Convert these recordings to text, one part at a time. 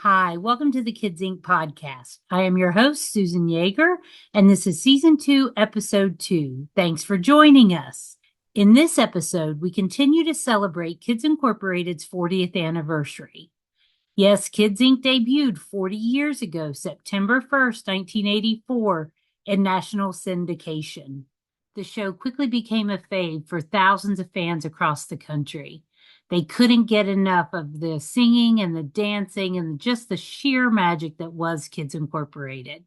Hi, welcome to the Kids Inc. podcast. I am your host, Susan Yeager, and this is season 2, episode 2. Thanks for joining us. In this episode, we continue to celebrate Kids Incorporated's 40th anniversary. Yes, Kids Inc. debuted 40 years ago, September 1st, 1984, in national syndication. The show quickly became a fave for thousands of fans across the country. They couldn't get enough of the singing and the dancing and just the sheer magic that was Kids Incorporated.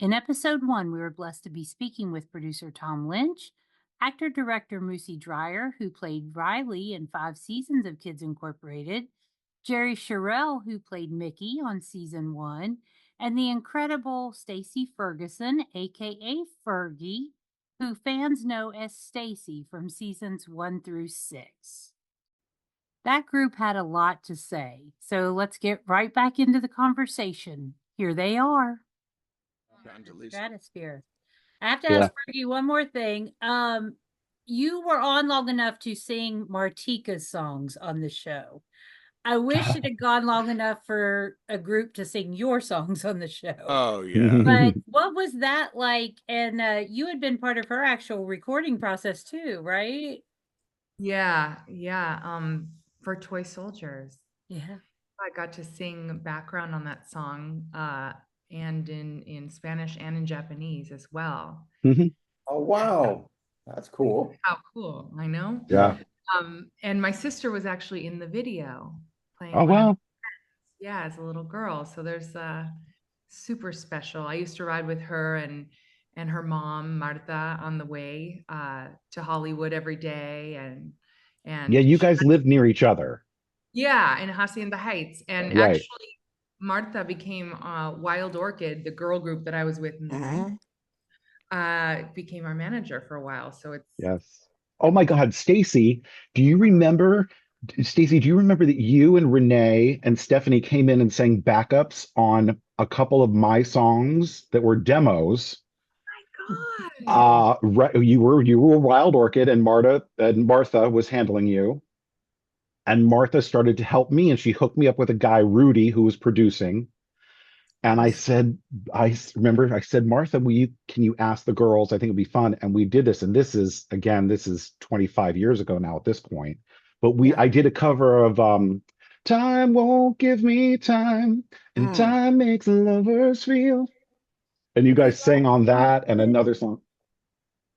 In episode 1, we were blessed to be speaking with producer Tom Lynch, actor-director Moosie Drier, who played Riley in 5 seasons of Kids Incorporated, Jerry Sharell, who played Mickey on season 1, and the incredible Stacy Ferguson, aka Fergie, who fans know as Stacy from seasons 1 through 6. That group had a lot to say, so let's get right back into the conversation. Here they are. Stratosphere. I have to ask Fergie one more thing. You were on long enough to sing Martika's songs on the show. I wish it had gone long enough for a group to sing your songs on the show. Oh, yeah. But what was that like? And you had been part of her actual recording process too, right? Yeah. For Toy Soldiers. Yeah. I got to sing background on that song, and in Spanish and in Japanese as well. Oh, wow. That's cool. How cool. I know. Yeah. And my sister was actually in the video playing. Oh, wow. Yeah, as a little girl. So there's super special. I used to ride with her and her mom, Marta, on the way to Hollywood every day. And yeah, you guys lived near each other. Yeah, in Hacienda Heights. And Right. actually, Marta became Wild Orchid, the girl group that I was with, became our manager for a while. So it's Yes. Oh my God, Stacy, do you remember that you and Renee and Stephanie came in and sang backups on a couple of my songs that were demos? Oh my God. You were Wild Orchid, and Martha was handling you. And Martha started to help me, and she hooked me up with a guy, Rudy, who was producing. And I said, Martha, can you ask the girls? I think it'd be fun. And we did this. And this is 25 years ago now at this point. But I did a cover of Time Won't Give Me Time, and Time Makes Lovers Feel. And you guys sang on that and another song.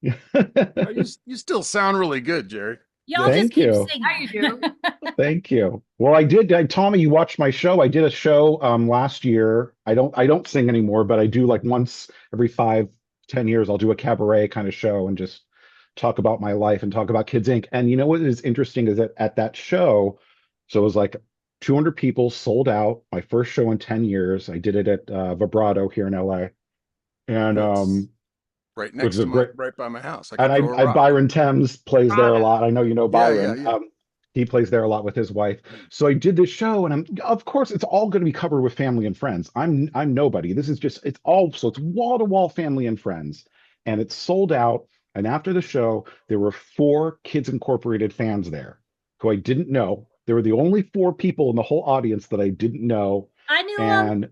You still sound really good, Jerry. Y'all just keep singing. How you do? Thank you. Well, Tommy, you watched my show. I did a show last year. I don't sing anymore, but I do like once every 5-10 years, I'll do a cabaret kind of show and just talk about my life and talk about Kids Inc. And you know what is interesting is that at that show, so it was like 200 people sold out, my first show in 10 years. I did it at Vibrato here in LA. And right next to right by my house. Byron Thames plays there a lot. I know you know Byron. Yeah. He plays there a lot with his wife. So I did this show, and of course it's all going to be covered with family and friends. I'm nobody. It's wall to wall family and friends, and it's sold out. And after the show, there were 4 Kids Incorporated fans there who I didn't know. There were the only 4 people in the whole audience that I didn't know. I knew them.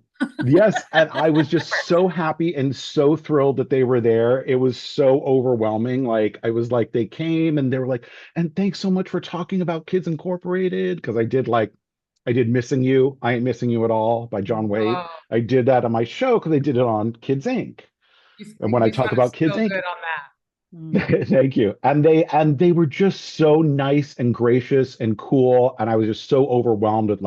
Yes, and I was just so happy and so thrilled that they were there. It was so overwhelming. Like I was like, they came and they were like, and thanks so much for talking about Kids Incorporated. Because I did Missing You, I Ain't Missing You at All by John Wade. Wow. I did that on my show because I did it on Kids Inc. And when I talk about Kids Inc. Good on that. Thank you. And they were just so nice and gracious and cool. And I was just so overwhelmed at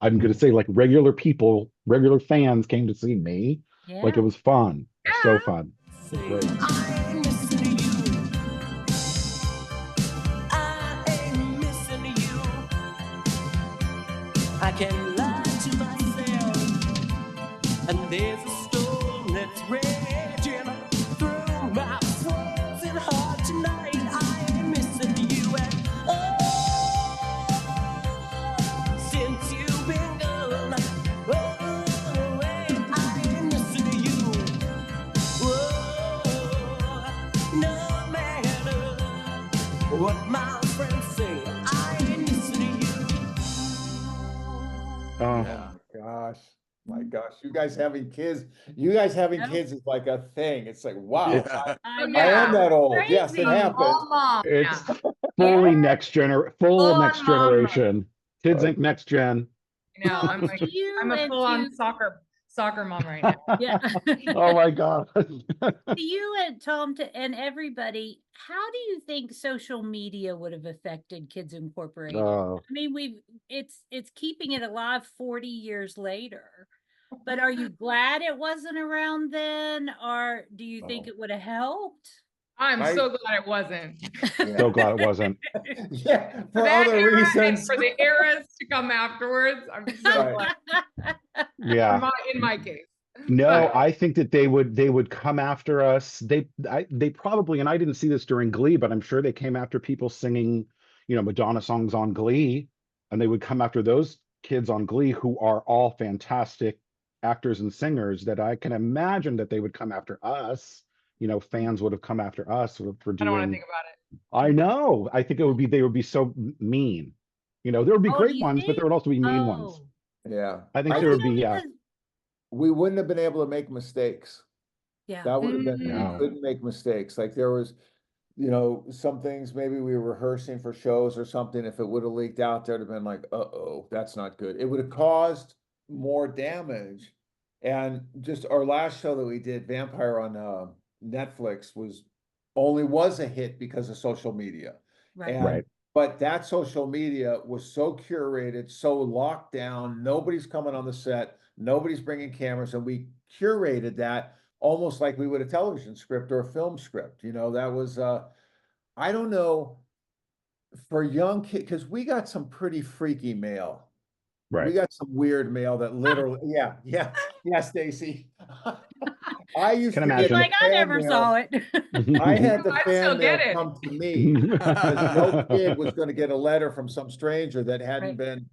I'm going to say regular people, regular fans came to see me. Yeah. Like it was fun. So fun. It was great. I can lie to myself, and there's a storm that's raging through my frozen heart tonight. I am missing you, and since you've been gone, I am missing you. No matter what my friends say, I am missing you. Oh, Yeah. Gosh. My gosh. You guys having kids is like a thing. It's like, wow. Yeah. I Oh, know. I am that old. Crazy. Yes, it happened. All mom. it's Yeah. fully Yeah. full Full on next mom mode. generation. Kids Inc. Next Gen. No, Tom, I'm like, so you I'm a went full-on to soccer mom right now. yeah. Oh my God. You and Tom and everybody, how do you think social media would have affected Kids Incorporated? Oh, I mean, it's keeping it alive 40 years later. But are you glad it wasn't around then, or do you think it would have helped? I'm I- so glad it wasn't. so glad it wasn't. Yeah, for that other era reasons. and for the eras to come afterwards, I'm so Right. glad. Yeah. In my case. No, I think that they would come after us. They probably, and I didn't see this during Glee, but I'm sure they came after people singing, Madonna songs on Glee, and they would come after those kids on Glee who are all fantastic actors and singers. That I can imagine that they would come after us. Fans would have come after us for I don't want to doing. think about it. I know. I think they would be so mean. There would be Oh, do great you ones, but there would also be mean ones. Yeah. I think I there would think be, yeah. we wouldn't have been able to make mistakes. Yeah. That would have been, No. we couldn't make mistakes. Like there was, some things maybe we were rehearsing for shows or something. If it would have leaked out, there'd have been like, uh-oh, that's not good. It would have caused more damage. And just our last show that we did, Vampire on Netflix, was a hit because of social media. Right. And Right. but that social media was so curated, so locked down. Nobody's coming on the set. Nobody's bringing cameras, and we curated that almost like we would a television script or a film script. That was I don't know, for young kids, because we got some pretty freaky mail. We Right. got some weird mail that literally, yeah, Stacy. I used Can to imagine. get Like, I fan never mail. saw it. I had the I fan still mail get it. come to me because no kid was going to get a letter from some stranger that hadn't Right. been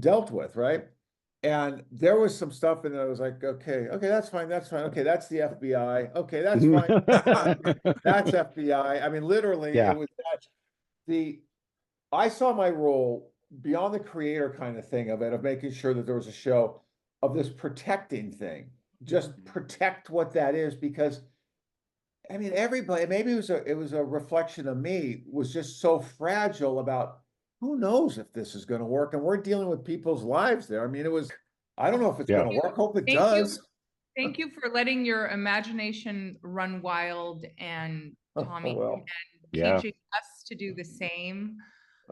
dealt with, right? And there was some stuff in there. I was like, okay, that's fine. Okay, that's the FBI. Okay, that's fine. That's FBI. I mean, literally, Yeah. it was that. I saw my role beyond the creator kind of thing of it, of making sure that there was a show, of this protecting thing. Just protect what that is, because I mean, everybody, maybe it was a reflection of me, was just so fragile about who knows if this is going to work. And we're dealing with people's lives there. I mean, I don't know if it's Yeah. going to work. Hope it Thank does. Thank you for letting your imagination run wild, and Tommy, well. and Yeah. teaching us to do the same.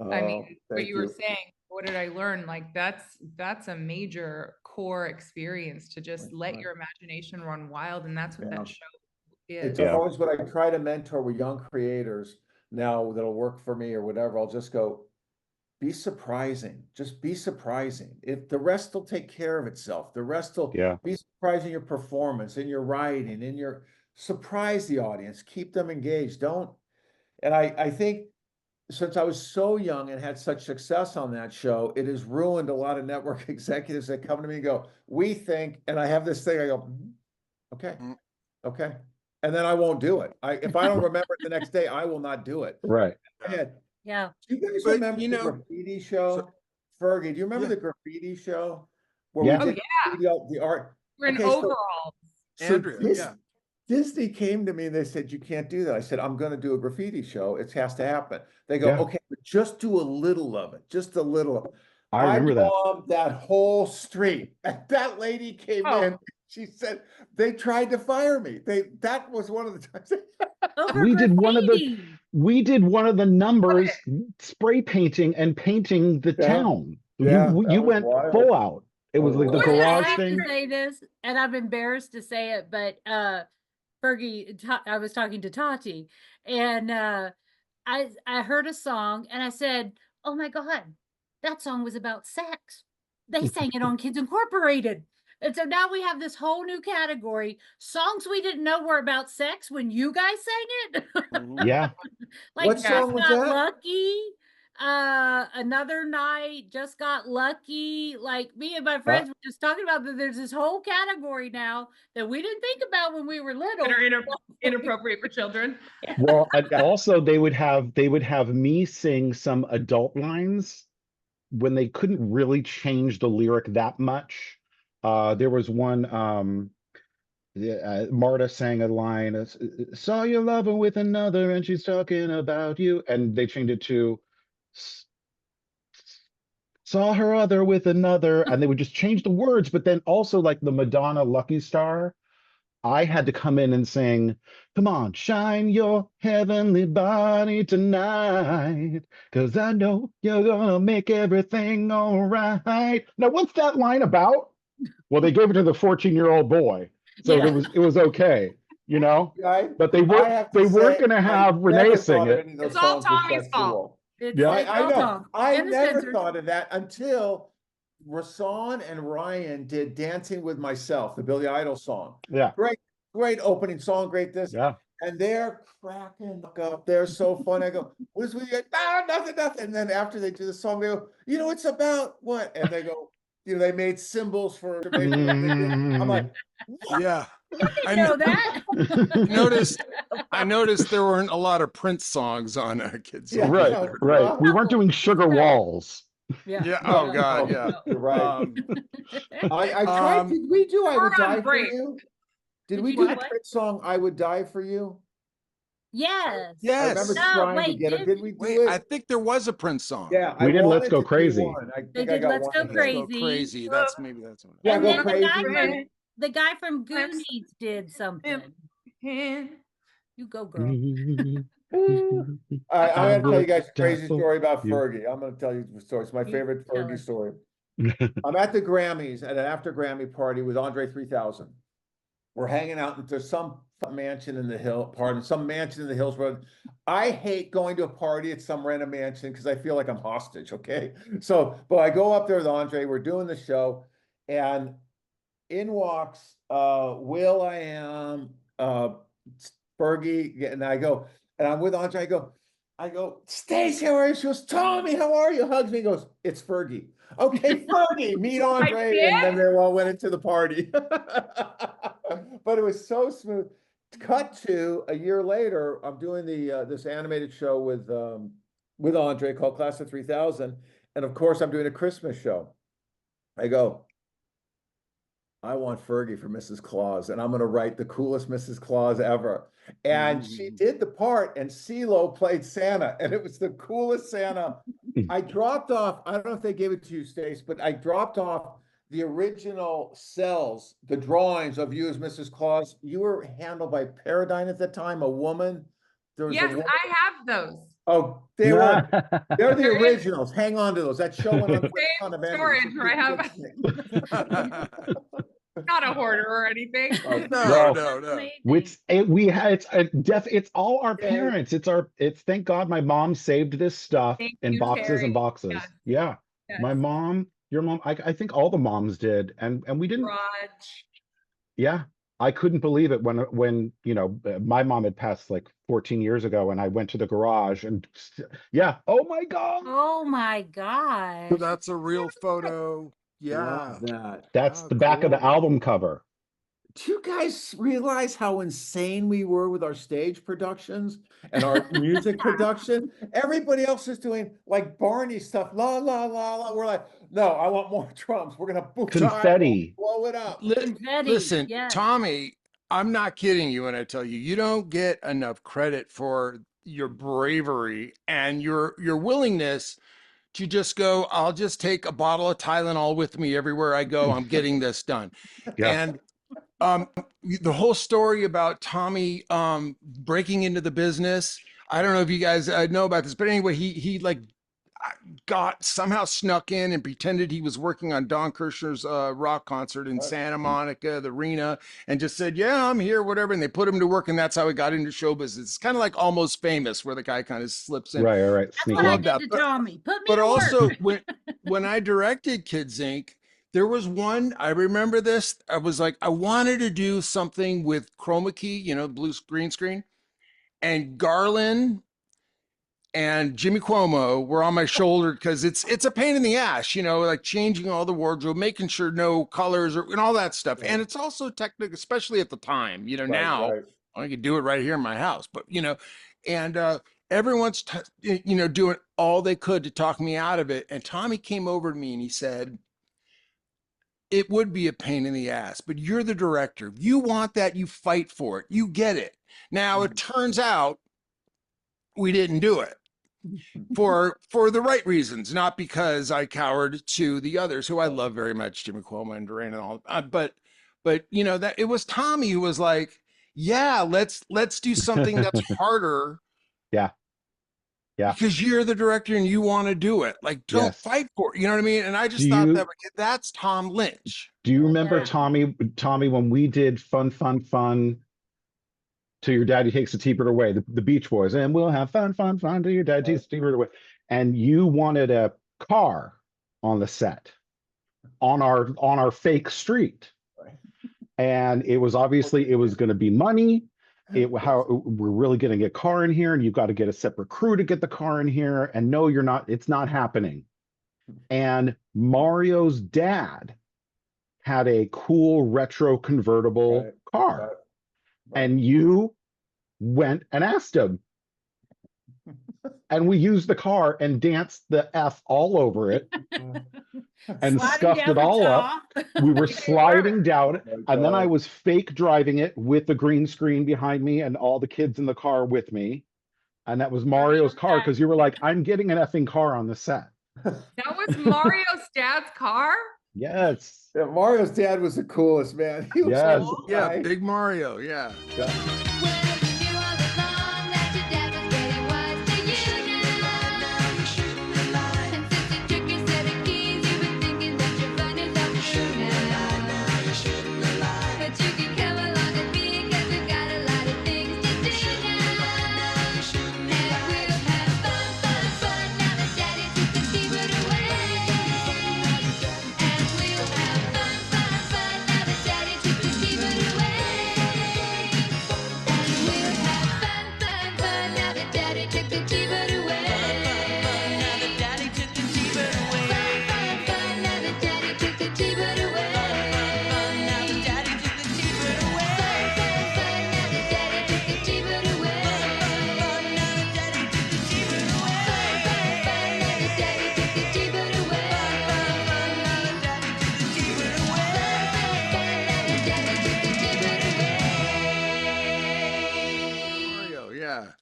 I mean, what thank you were saying, what did I learn? Like that's a major core experience, to just let your imagination run wild. And that's what Yeah. that show It's is. always what I try to mentor with young creators now that'll work for me or whatever. I'll just go, be surprising. Just be surprising. If the rest will take care of itself, the rest will be surprising, your performance, in your writing, in your surprise the audience, keep them engaged. And I think since I was so young and had such success on that show, it has ruined a lot of network executives that come to me and go, we think, and I have this thing, I go, okay. And then I won't do it. If I don't remember it the next day, I will not do it. Right. Yeah. Do you guys remember the graffiti show? Fergie, do you remember the graffiti show? Where we did the art? We're in overalls. Andrea, Disney came to me and they said, you can't do that. I said, I'm going to do a graffiti show. It has to happen. They go, okay, but just do a little of it. Just a little. I remember that. bombed that whole street. And that lady came in. She said, they tried to fire me. That was one of the times. We did one of the numbers, spray painting and painting the town. You went full out. It was like the garage thing. Say this, and I'm embarrassed to say it, but Fergie, I was talking to Tati, and I heard a song, and I said, "Oh my God, that song was about sex." They sang it on Kids Incorporated. And so now we have this whole new category, songs we didn't know were about sex when you guys sang it. Yeah. Like What song was Got that? Lucky. Another Night, Just Got Lucky. Like me and my friends were just talking about that there's this whole category now that we didn't think about when we were little. That are inappropriate for children. Well, and also they would have me sing some adult lines when they couldn't really change the lyric that much. There was one Marta sang a line, saw your lover with another and she's talking about you, and they changed it to saw her other with another, and they would just change the words. But then also, like the Madonna Lucky Star, I had to come in and sing, come on, shine your heavenly body tonight, because I know you're gonna make everything all right. Now, what's that line about? Well, they gave it to the 14-year-old boy, so Yeah. it was okay, you know. Right? But they weren't going to have Renee sing it. It's all Tommy's fault. It's I all know. Tom. I And the never censors. thought of that until Rasan and Ryan did "Dancing with Myself," the Billy Idol song. Yeah. Great opening song, great this. Yeah. And they're cracking up. They're so fun. I go, what is we get? Ah, nothing. And then after they do the song, they go, it's about what? And they go, they made symbols for. I'm like, what? Yeah. I know that. I noticed there weren't a lot of Prince songs on Kids. Yeah. Right. We weren't doing Sugar Walls. Yeah. Oh God. Yeah. You're right. I tried. Did we do "I Would Die for You"? Did we do the Prince song "I Would Die for You"? Yes. I remember trying to get it. Did we do it? I think there was a Prince song. Yeah, we did "Let's Go Crazy." They did "Let's Go Crazy." Let's Go Crazy. Maybe that's one. Yeah, And Go then Crazy. the guy from Goonies did something. You go, girl. I'm going to tell you guys a crazy story about Fergie. I'm going to tell you the story. It's my favorite Fergie story. I'm at the Grammys at an after Grammy party with Andre 3000. We're hanging out into some mansion in the hills road. I hate going to a party at some random mansion because I feel like I'm hostage. Okay. But I go up there with Andre, we're doing the show, and in walks Will I Am, Fergie, and I'm with Andre. I go, Stacy, how are you? She goes, Tommy, how are you? Hugs me, goes, it's Fergie. Okay, Fergie, meet Andre, and then they all went into the party. But it was so smooth. Cut to a year later, I'm doing this animated show with Andre called Class of 3000, and of course I'm doing a Christmas show. I go, I want Fergie for Mrs. Claus, and I'm going to write the coolest Mrs. Claus ever. And she did the part, and CeeLo played Santa, and it was the coolest Santa. I dropped off, I don't know if they gave it to you, Stace, but I dropped off the original cells, the drawings of you as Mrs. Claus. You were handled by Paradigm at the time, a woman. Yes, I have those. Oh, they're the originals. Hang on to those. That show went on a storage where I have. Not a hoarder or anything. No. It's all our parents. It's thank God my mom saved this stuff in boxes and boxes. Yes. Yeah. My mom, your mom, I think all the moms did, and we didn't. Raj. Yeah. I couldn't believe it when my mom had passed like 14 years ago, and I went to the garage and oh my God. That's a real photo. Yeah. That's the back of the album cover. Do you guys realize how insane we were with our stage productions and our music production? Everybody else is doing like Barney stuff, la la la la. We're like, no, I want more drums. We're gonna boom, confetti, blow it up. Listen, Tommy, I'm not kidding you when I tell you don't get enough credit for your bravery and your willingness to just go, I'll just take a bottle of Tylenol with me everywhere I go. I'm getting this done. And the whole story about Tommy breaking into the business, I don't know if you guys know about this, but anyway, he like somehow snuck in and pretended he was working on Don Kirshner's rock concert in Santa Monica, the arena, and just said, yeah, I'm here, whatever. And they put him to work, and that's how he got into show business. It's kind of like Almost Famous, where the guy kind of slips in. Right. That's what I did to Tommy. Put me but to also work. when I directed Kids Inc., there was one, I remember this, I was like, I wanted to do something with chroma key, blue green screen, and Garland and Jimmy Cuomo were on my shoulder because it's a pain in the ass, like changing all the wardrobe, making sure no colors and all that stuff. And it's also technical, especially at the time, now I can do it right here in my house, but and everyone's, doing all they could to talk me out of it. And Tommy came over to me and he said, it would be a pain in the ass, but you're the director. If you want that, you fight for it. You get it. Now, it turns out we didn't do it for the right reasons, not because I cowered to the others who I love very much, Jimmy Cuomo and Duran and all. But that it was Tommy who was like, yeah, let's do something that's harder. Yeah. Yeah. Because you're the director and you want to do it. Like, don't fight for it. You know what I mean? And I just thought that's Tom Lynch. Do you remember Tommy, when we did Fun till your daddy takes the T-bird away, the Beach Boys, and we'll have fun till your daddy takes the T-bird away. And you wanted a car on the set on our fake street. And it was obviously, it was going to be money. We're really going to get a car in here, and you've got to get a separate crew to get the car in here. And no, you're not, it's not happening. And Mario's dad had a cool retro convertible car. And you went and asked him. And we used the car and danced the F all over it and scuffed it all up. We were sliding down, and then I was fake driving it with the green screen behind me and all the kids in the car with me. And that was Mario's car, because you were like, I'm getting an effing car on the set. That was Mario's dad's car? Yes. Yeah, Mario's dad was the coolest, man. He was Yes. so Yeah, nice. Big Mario. Yeah.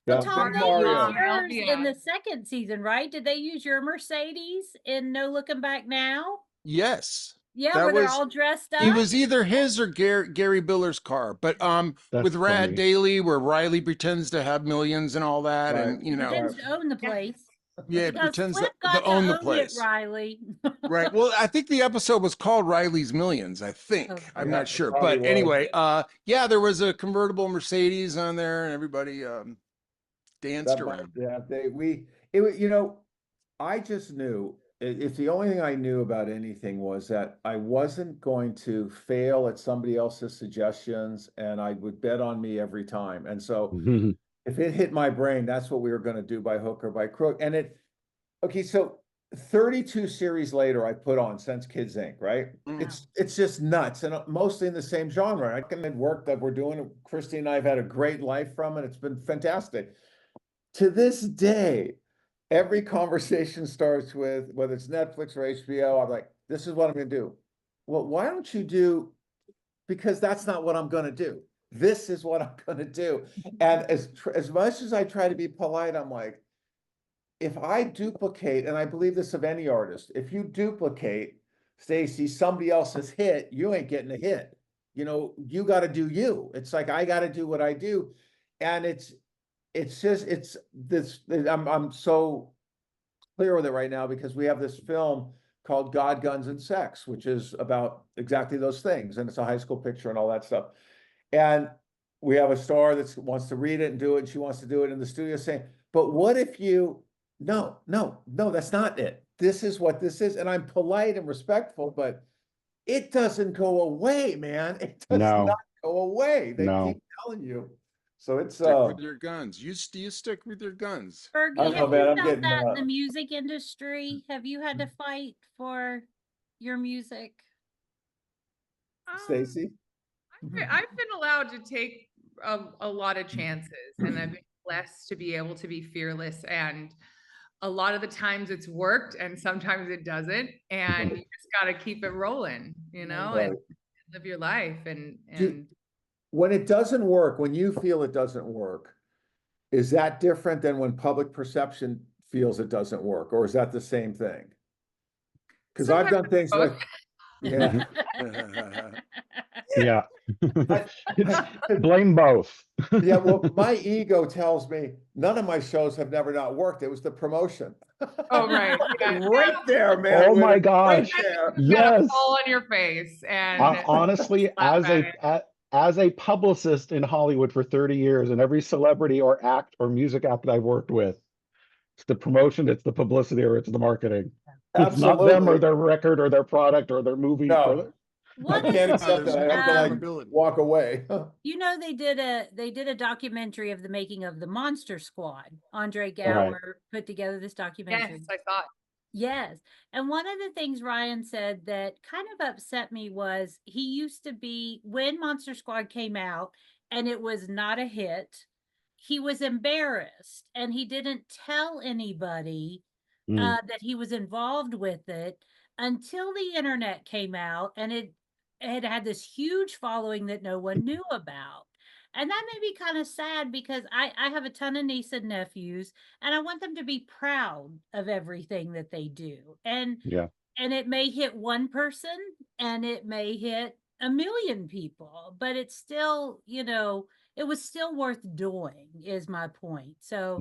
So Tom, they Mario. used yours in the second season, right? Did they use your Mercedes in No Looking Back Now? Yes. Yeah, where they're all dressed up. It was either his or Gary Biller's car, but with Rad funny. Daily, where Riley pretends to have millions and all that, and pretends to own the place. Yeah, Because pretends Flip to got own the it, place. Riley. Right. Well, I think the episode was called Riley's Millions. I think I'm not sure, but anyway, yeah, there was a convertible Mercedes on there, and everybody danced around. Yeah, I just knew, if the only thing I knew about anything was that I wasn't going to fail at somebody else's suggestions, and I would bet on me every time. And so if it hit my brain, that's what we were going to do by hook or by crook. And so 32 series later, I put on Since Kids Inc., right? It's just nuts, and mostly in the same genre. I can work that we're doing. Christy and I have had a great life from it. It's been fantastic. To this day, every conversation starts with, whether it's Netflix or HBO, I'm like, this is what I'm going to do. Well, why don't you do, because that's not what I'm going to do. This is what I'm going to do. And as much as I try to be polite, I'm like, if I duplicate, and I believe this of any artist, if you duplicate, Stacy, somebody else's hit, you ain't getting a hit. You got to do you. It's like, I got to do what I do. And I'm so clear with it right now, because we have this film called God, Guns, and Sex, which is about exactly those things. And it's a high school picture and all that stuff. And we have a star that wants to read it and do it. And she wants to do it in the studio, saying, but what if no, that's not it. This is what this is. And I'm polite and respectful, but it doesn't go away, man. It does not go away. They keep telling you. So it's stick with your guns. You stick with your guns. Fergie, have you felt that in the music industry? Have you had to fight for your music? Stacy? I've been allowed to take a lot of chances, and I've been blessed to be able to be fearless, and a lot of the times it's worked and sometimes it doesn't, and you just got to keep it rolling, you know, Right. and live your life. And when it doesn't work, when you feel it doesn't work, is that different than when public perception feels it doesn't work, or is that the same thing? Because I've done things like, yeah. Yeah. Blame both. Yeah, well, my ego tells me none of my shows have never not worked. It was the promotion. Oh, right. Yeah. Right there, man. Oh my gosh. Right there. Yes. Fall on your face. And honestly, as a publicist in Hollywood for 30 years, and every celebrity or act or music act that I've worked with, it's the promotion, it's the publicity, or it's the marketing. It's not them or their record or their product or their movie. No. I can't accept that. I have to walk away. You know, they did a documentary of the making of the Monster Squad. Andre Gower put together this documentary. Yes, I thought. Yes. And one of the things Ryan said that kind of upset me was he used to be, when Monster Squad came out and it was not a hit, he was embarrassed and he didn't tell anybody that he was involved with it until the internet came out, and it had this huge following that no one knew about. And that made me kind of sad, because I have a ton of nieces and nephews, and I want them to be proud of everything that they do. And it may hit one person and it may hit a million people, but it's still, you know, it was still worth doing, is my point. So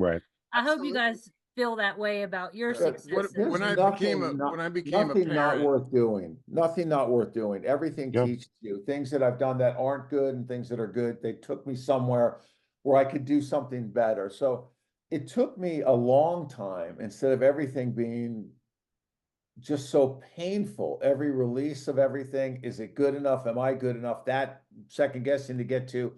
I hope you guys feel that way about your success. When I became a parent, not worth doing. Nothing not worth doing. Everything teaches you things that I've done that aren't good and things that are good. They took me somewhere where I could do something better. So it took me a long time, instead of everything being just so painful. Every release of everything, is it good enough? Am I good enough? That second guessing to get to,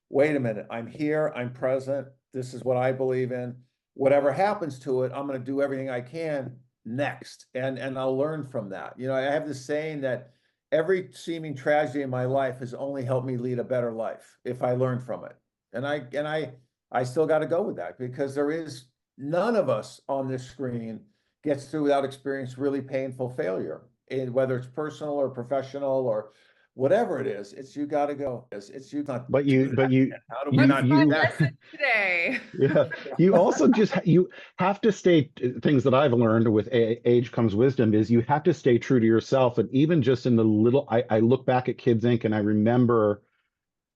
wait a minute, I'm here, I'm present. This is what I believe in. Whatever happens to it, I'm going to do everything I can next, and I'll learn from that. You know, I have this saying that every seeming tragedy in my life has only helped me lead a better life if I learn from it. And I still got to go with that, because there is none of us on this screen gets through without experiencing really painful failure, and whether it's personal or professional or whatever it is, it's you got to go. It's you not. But you how do we not do that today? Yeah, you also you have to stay. Things that I've learned with age comes wisdom is you have to stay true to yourself. And even just in the little, I look back at Kids Inc. and I remember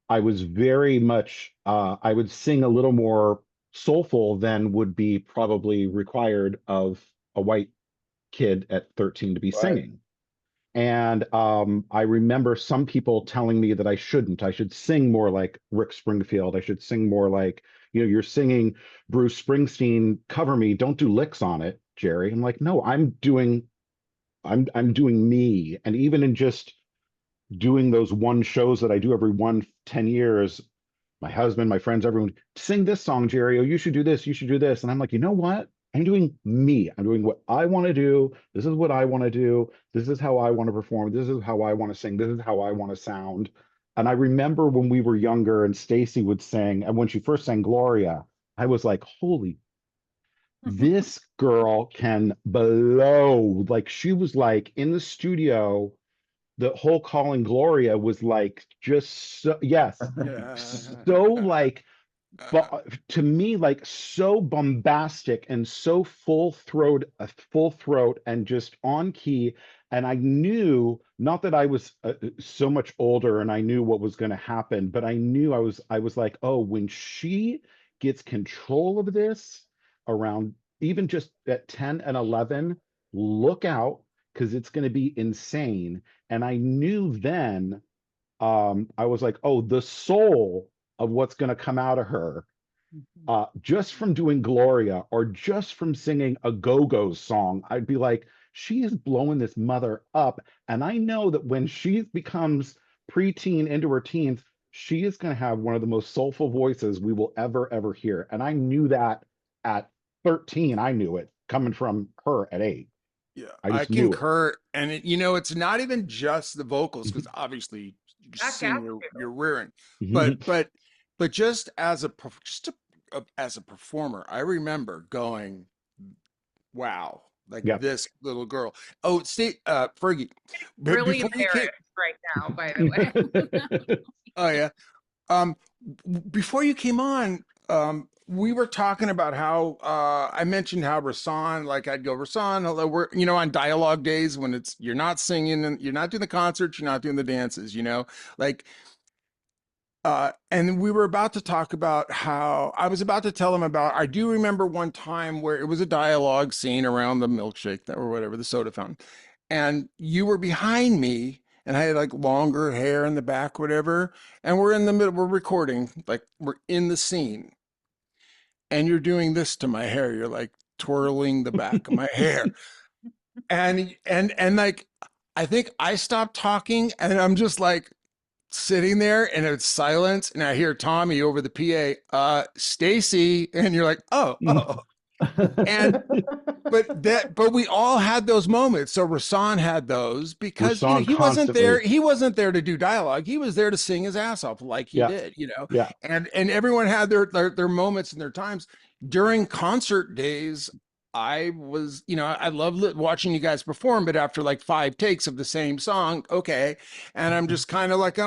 I was very much I would sing a little more soulful than would be probably required of a white kid at 13 to be singing. And I remember some people telling me that I shouldn't. I should sing more like Rick Springfield. I should sing more like, you know, you're singing Bruce Springsteen, cover me. Don't do licks on it, Jerry. I'm like, no, I'm doing me. And even in just doing those one shows that I do every 10 years, my husband, my friends, everyone, sing this song, Jerry. Oh, you should do this. You should do this. And I'm like, you know what? I'm doing me. I'm doing what I want to do. This is what I want to do. This is how I want to perform. This is how I want to sing. This is how I want to sound. And I remember when we were younger and Stacy would sing, and when she first sang Gloria, I was like, holy, this girl can blow. Like, she was like in the studio, the whole Calling Gloria was like just so, so like, but to me, like so bombastic and so full throat and just on key. And I knew, not that I was so much older and I knew what was going to happen, but I knew I was like, oh, when she gets control of this around even just at 10 and 11, look out, because it's going to be insane. And I knew then, I was like, oh, the soul of what's going to come out of her, just from doing Gloria or just from singing a Go-Go song, I'd be like, she is blowing this mother up. And I know that when she becomes preteen into her teens, she is going to have one of the most soulful voices we will ever hear. And I knew that at 13. I knew it coming from her at 8. Yeah, I concur. And it's not even just the vocals, because obviously you sing, you're rearing, but just as as a performer, I remember going, wow, like Yeah. this little girl. Oh, see, Fergie, Really before you came, embarrassed right now, by the way. oh yeah, um, before you came on, we were talking about how I mentioned how Rasan, like I'd go Rasan, although we're on dialogue days when you're not singing and you're not doing the concerts, you're not doing the dances, like. And we were about to talk about how I was about to tell him about. I do remember one time where it was a dialogue scene around the milkshake or whatever, the soda fountain, and you were behind me, and I had like longer hair in the back, whatever. And we're in the middle, we're recording, like we're in the scene, and you're doing this to my hair. You're like twirling the back of my hair, and like I think I stopped talking, and I'm just like sitting there and it's silence and I hear Tommy over the PA, Stacy, and you're like, oh. And but we all had those moments. So Rasan had those because Rasan he wasn't there. constantly. He wasn't there to do dialogue. He was there to sing his ass off like he Yeah. did, Yeah. And everyone had their moments and their times during concert days. I was, I love watching you guys perform, but after like 5 takes of the same song, okay. And I'm just kind of like,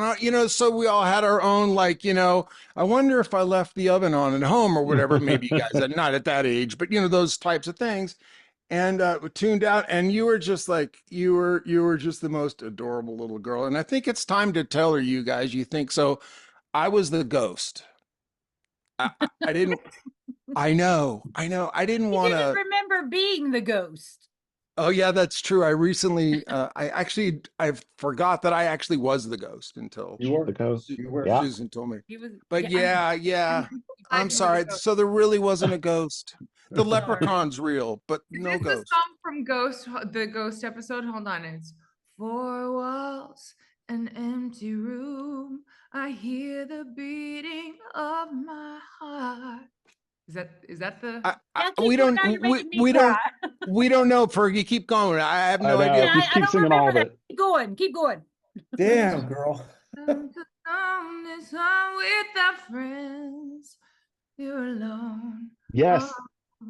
so we all had our own, like, I wonder if I left the oven on at home or whatever. Maybe you guys are not at that age, but those types of things. And tuned out, and you were just like, you were just the most adorable little girl. And I think it's time to tell her, you guys, you think so. I was the ghost. I didn't. I know. I didn't You want didn't to. remember being the ghost. Oh yeah, that's true. I recently, I forgot that I actually was the ghost until You were. The ghost. Su- You were. Yeah. Susan told me. He was, But yeah, I'm you were sorry. the ghost. So there really wasn't a ghost. The Sorry. leprechaun's real, but Is no this the ghost. song from Ghost, the Ghost episode? Hold on, it's 4 walls, an empty room. I hear the beating of my heart. Is that the? Yeah, We keep going. don't. Now you're making me We cry. don't. We don't know, Fergie. Keep going. I have no I know. idea. Yeah, Just I keep don't singing all remember of that. it. Keep going. Keep going. Damn, girl. Come to come this time with our friends. You're alone. Yes. Oh,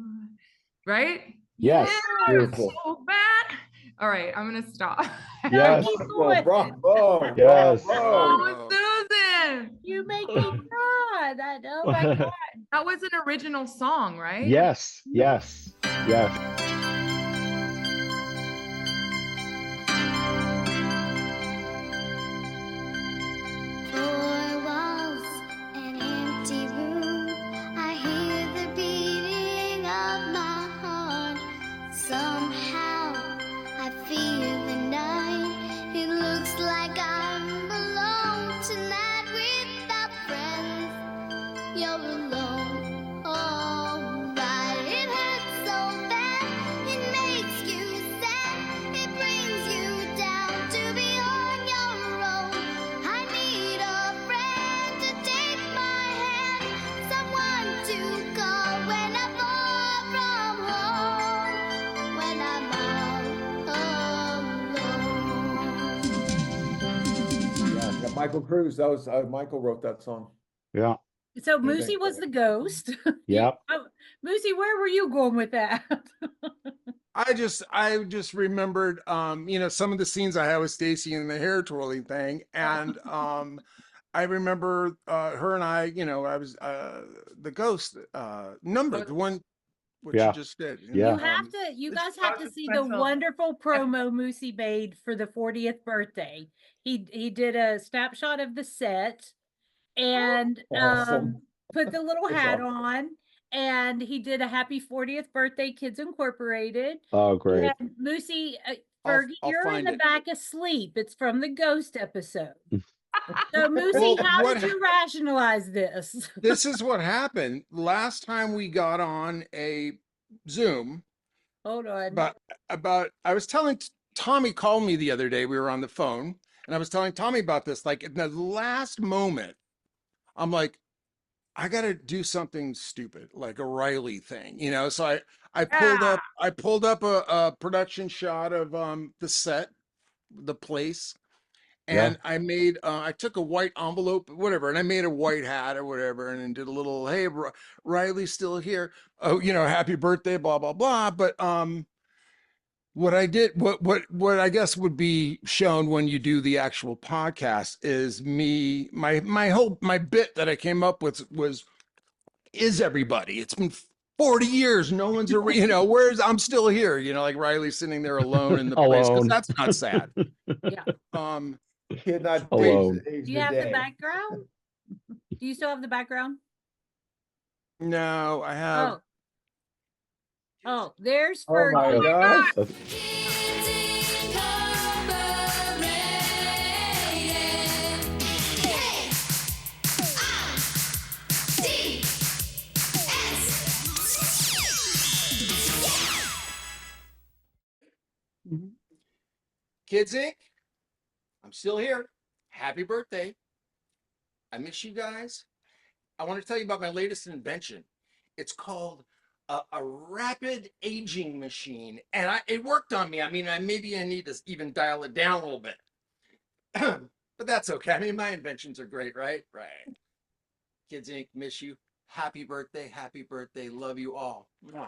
right? Yes. Yeah, Beautiful. so bad. All right, I'm gonna stop. Yes. Keep Bravo, going. bravo, Yes. bravo. Oh, Susan. You make me cry. Oh my God. That was an original song, right? Yes. Yes. Yes. Four walls, an empty room. I hear the beating of my heart. Somehow I feel the night. It looks like I'm alone tonight without friends. You're alone. Oh, right. It hurts so bad. It makes you sad. It brings you down to be on your own. I need a friend to take my hand, someone to call when I'm far from home, when I'm all alone. Yeah, Michael Cruz. That was Michael wrote that song. Yeah. So You Moosie think was so? the ghost. Yep. Moosie, where were you going with that? I just remembered, some of the scenes I had with Stacy and the hair twirling thing, and I remember her and I was the ghost number, the one what Yeah. you just did. Yeah. You it's guys have to see the special. wonderful promo Moosie made for the 40th birthday. He did a snapshot of the set and Awesome. put the little That's hat awesome. on, and he did a happy 40th birthday Kids Incorporated. Oh, great. And Moosie, I'll Fergie, you're in find the it. back asleep. It's from the ghost episode. So Moosie, Well, how what did you rationalize this? This is what happened last time we got on a Zoom. Hold on. About I was telling Tommy called me the other day. We were on the phone, and I was telling Tommy about this. Like in the last moment, I'm like, I got to do something stupid, like a Riley thing, So I pulled up a production shot of the set, the place, And I made, I took a white envelope, whatever, and I made a white hat or whatever, and then did a little, hey, Riley's still here. Oh, happy birthday, blah, blah, blah. But what I did, what I guess would be shown when you do the actual podcast is my bit that I came up with was, is everybody? It's been 40 years. No one's I'm still here, like Riley's sitting there alone in the place, because Alone. that's not sad. Yeah. Kid not Alone. age Do you the have day. the background? Do you still have the background? No, I have. Oh, there's Oh my Fergie. gosh. Kids Inc., I'm still here. Happy birthday. I miss you guys. I want to tell you about my latest invention. It's called a rapid aging machine, and it worked on me. I mean, maybe I need to even dial it down a little bit, but that's okay. I mean, my inventions are great, right? Right. Kids Inc., miss you. Happy birthday. Happy birthday. Love you all. Mwah.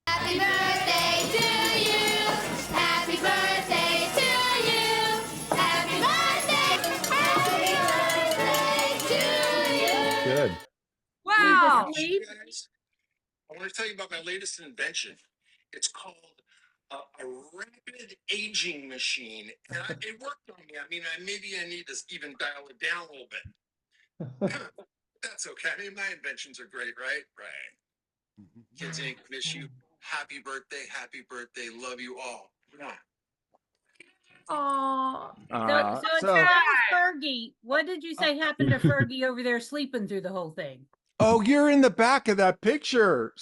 Happy birthday to you. Happy birthday to you. Happy birthday. Happy birthday to you. Good. Wow. I want to tell you about my latest invention. It's called a rapid aging machine, and it worked on me. I mean, maybe I need to even dial it down a little bit. That's okay. I mean, my inventions are great, right? Right. Kids Inc., miss you. Happy birthday. Happy birthday. Love you all. Oh, So it's so- that was Fergie. What did you say happened to Fergie over there sleeping through the whole thing? Oh, you're in the back of that picture,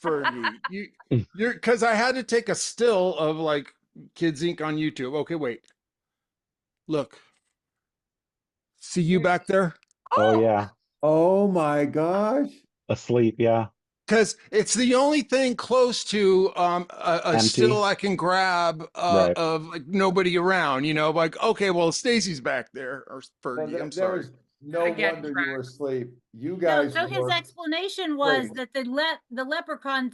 Fergie. You're because I had to take a still of like Kids Inc. on YouTube. Okay, wait. Look. See you back there? Oh yeah. Oh my gosh. Asleep, yeah. Because it's the only thing close to a Empty. still I can grab Right. of like nobody around, like, okay, well, Stacy's back there, or Well, Fergie, I'm there sorry. was no I get wonder you were asleep. You So, guys so his were explanation was great. that the leprechaun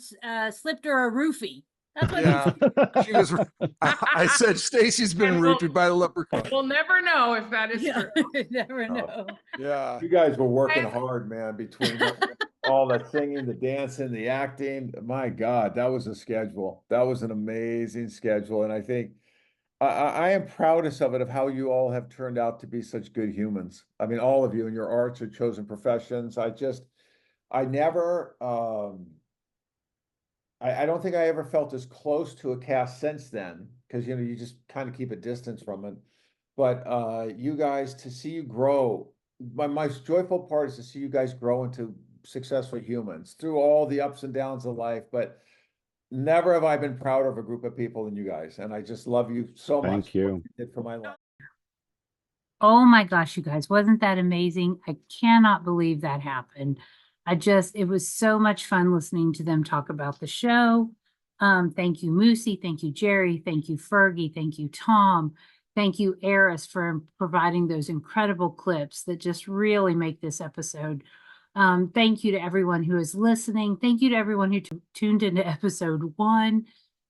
slipped her a roofie. That's what Yeah, she was. I said Stacy's been And we'll- roofied by the leprechaun. we'll never know if that is Yeah, true. never know. Yeah. You guys were working hard, man, between all the singing, the dancing, the acting. My God, that was a schedule. That was an amazing schedule. And I think I am proudest of it, of how you all have turned out to be such good humans. I mean, all of you in your arts or chosen professions. I never, I don't think I ever felt as close to a cast since then, because you just kind of keep a distance from it. But you guys, to see you grow, my most joyful part is to see you guys grow into successful humans through all the ups and downs of life. But never have I been prouder of a group of people than you guys, and I just love you so much. Thank you. What you did for my life. Oh my gosh, you guys, wasn't that amazing? I cannot believe that happened. It was so much fun listening to them talk about the show. Thank you, Moosie. Thank you, Jerry. Thank you, Fergie. Thank you, Tom. Thank you, Eris, for providing those incredible clips that just really make this episode. Thank you to everyone who is listening. Thank you to everyone who tuned into episode 1.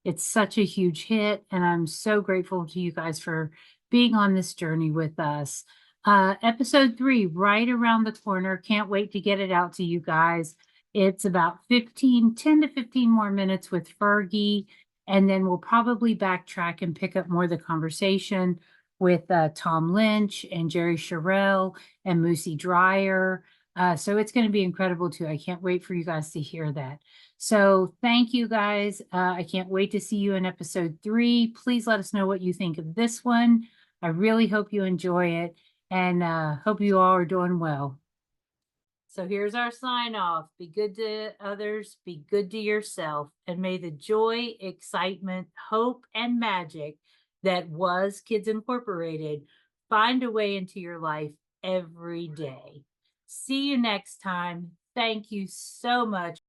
It's such a huge hit, and I'm so grateful to you guys for being on this journey with us. Episode 3, right around the corner. Can't wait to get it out to you guys. It's about 10 to 15 more minutes with Fergie, and then we'll probably backtrack and pick up more of the conversation with Tom Lynch and Jerry Sharell and Moosie Drier. So it's going to be incredible too. I can't wait for you guys to hear that. So thank you guys. I can't wait to see you in episode 3. Please let us know what you think of this one. I really hope you enjoy it, and hope you all are doing well. So here's our sign off. Be good to others, be good to yourself, and may the joy, excitement, hope, and magic that was Kids Incorporated find a way into your life every day. See you next time. Thank you so much.